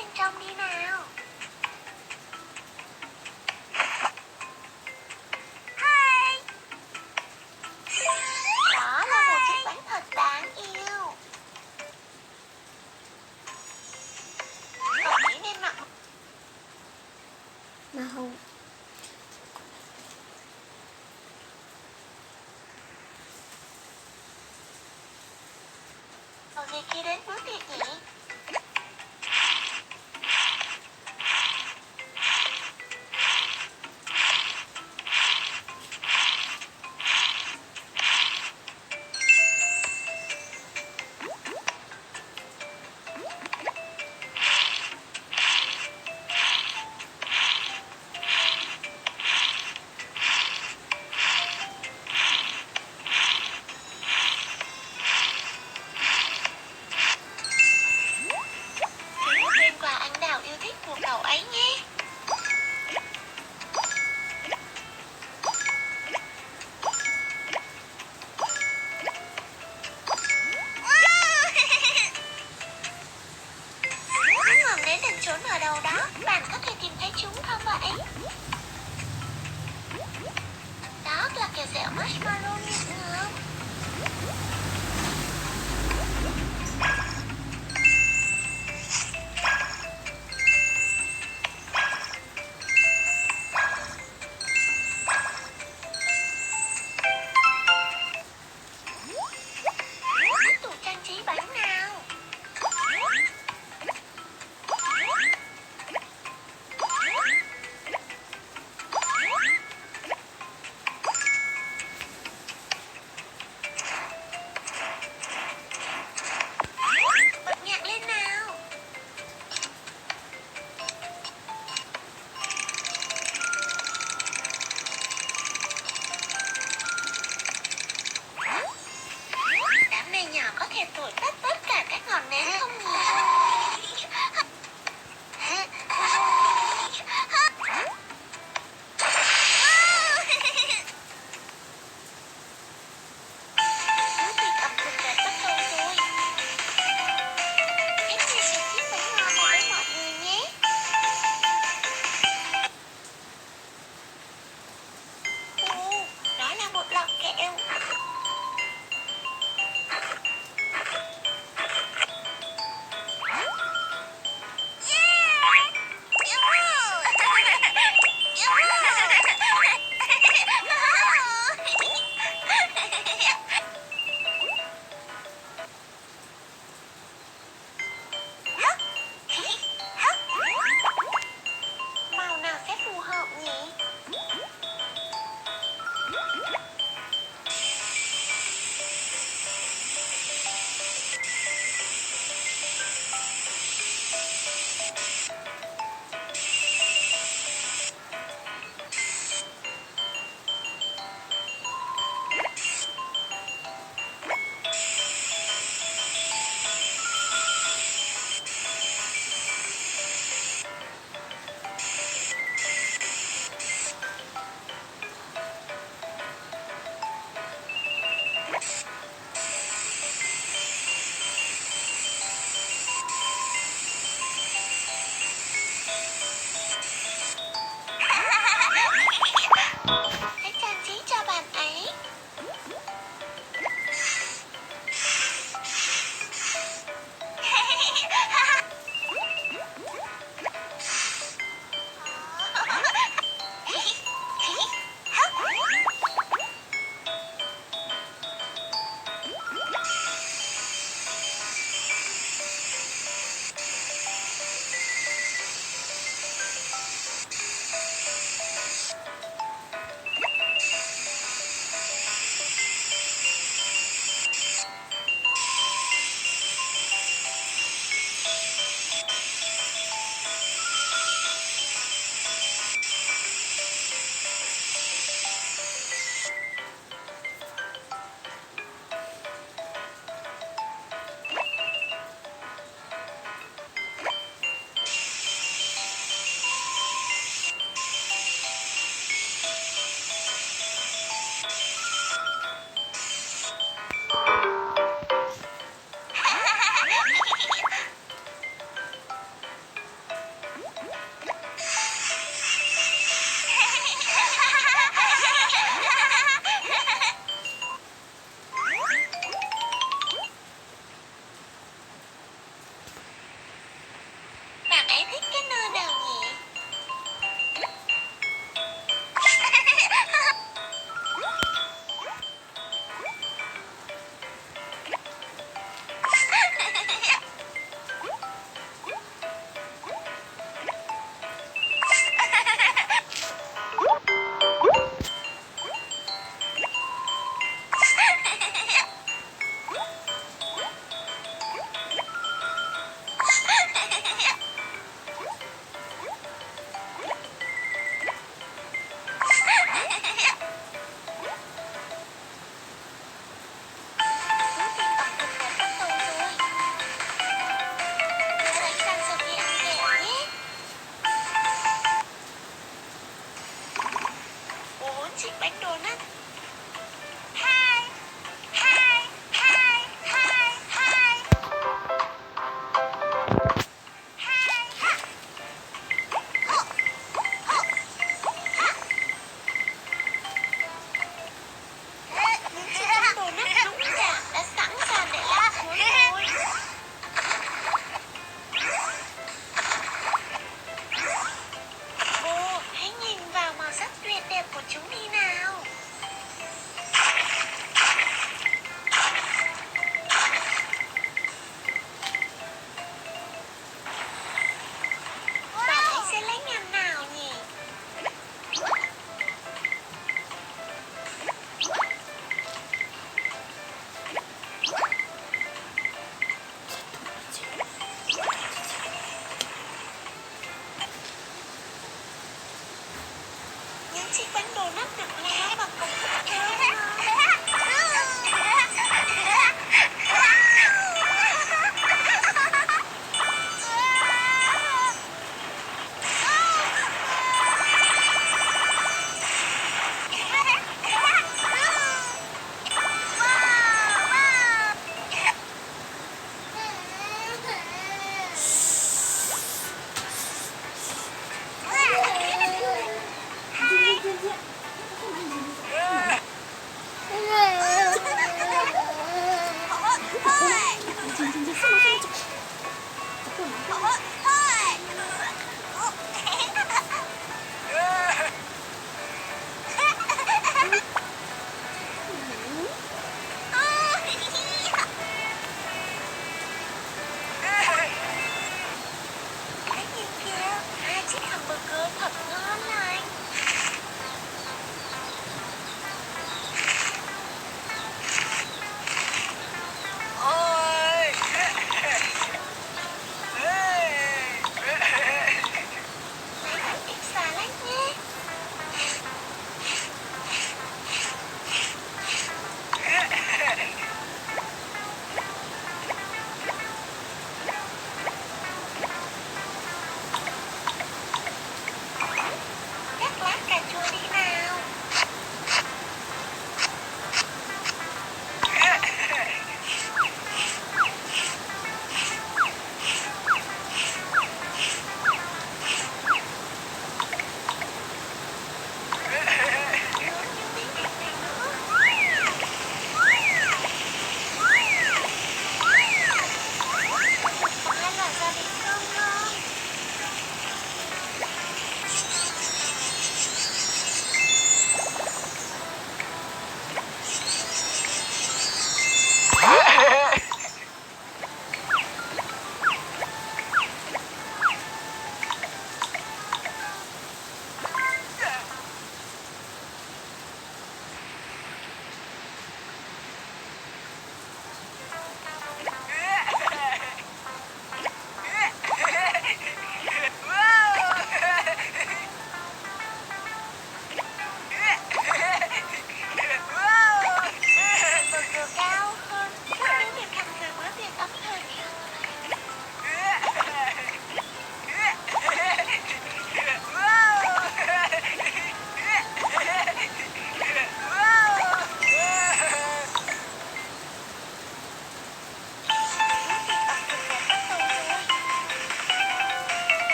bên trong đi nào. Hi. Đó là một chiếc bánh thật đáng yêu. Cậu nghĩ nên mặc Mà không. màu gì khi đến bữa tiệc nhỉ? Thêm quà anh Đào yêu thích của cậu ấy nhé. Chúng ngầm đến định trốn ở đâu đó. Bạn có thể tìm thấy chúng không vậy? Đó là kẹo dẻo marshmallow nhẹ ngọt. Đến tủ trang trí bánh nào.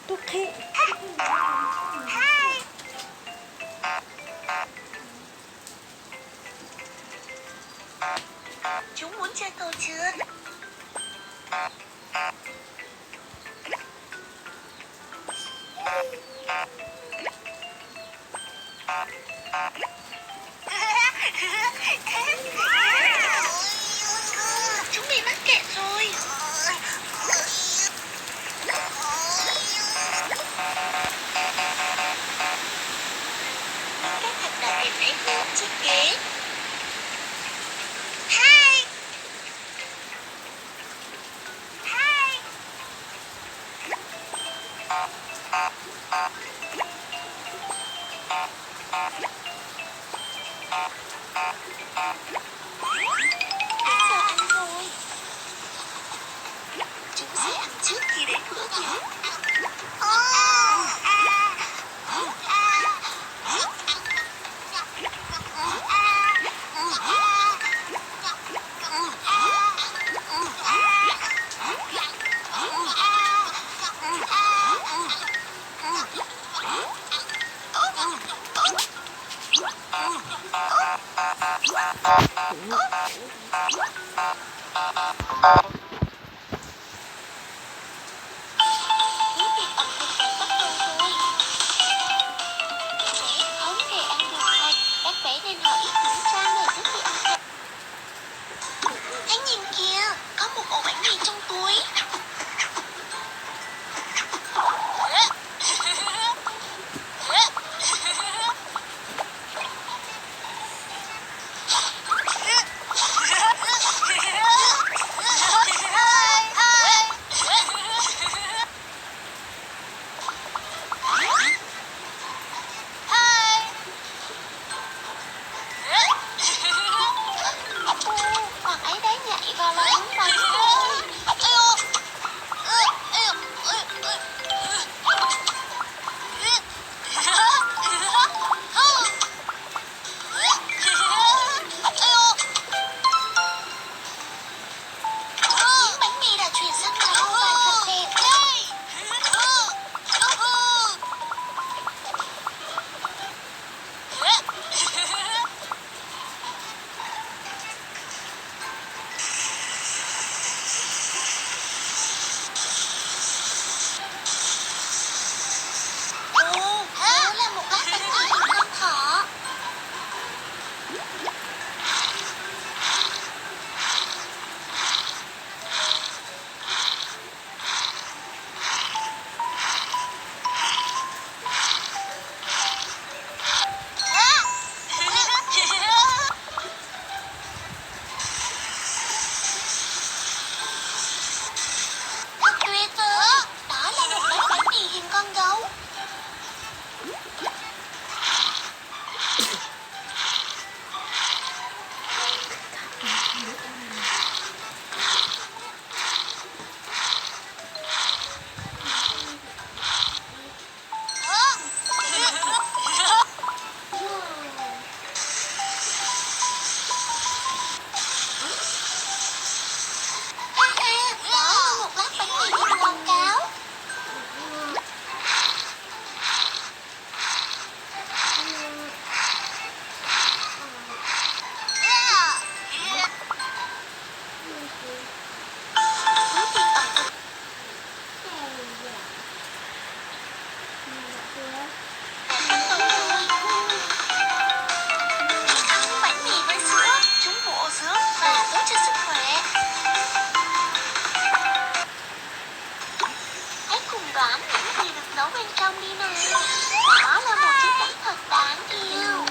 Cookie. Hai. Chúng muốn chơi cầu trượt. Chúng bị mắc kẹt rồi. Các hoạt động tìm thấy vốn chiếc ghế. Hai. Hai. Giờ ăn rồi. Chúng sẽ ăn trước khi đến bữa nhé. Bữa tiệc ẩm thực đã bắt đầu rồi. Trẻ không thể ăn được thịt. Các bé nên hỏi ý kiến cha mẹ trước khi ăn thịt. Anh nhìn kìa, có một ổ bánh mì trong túi. Còn ấy đấy nhảy vào là đúng bánh rồi. Những bánh mì đã chuyển sang màu vàng thật đẹp. Ồ, đó là một bát bánh mì hình con thỏ. Thật tuyệt vời. Đó là một bát bánh mì hình con gấu. Đó là một bát bánh mì hình quảng cáo. Bữa tiệc ẩm thực đã bắt đầu rồi. Ăn bánh mì với sữa, chúng bổ dưỡng và tốt cho sức khỏe. Hãy cùng đoán những gì được nấu bên trong đi nào. Đó là một chiếc bánh thật đáng yêu.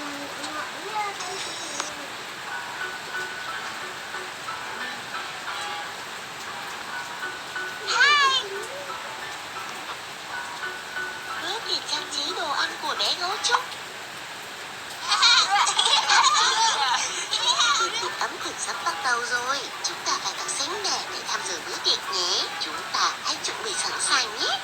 Hai. Bữa tiệc trang trí đồ ăn của bé gấu trúc. Bữa tiệc ẩm thực sắp bắt đầu rồi. Chúng ta phải thật xinh đẹp để tham dự bữa tiệc nhé. Chúng ta hãy chuẩn bị sẵn sàng nhé.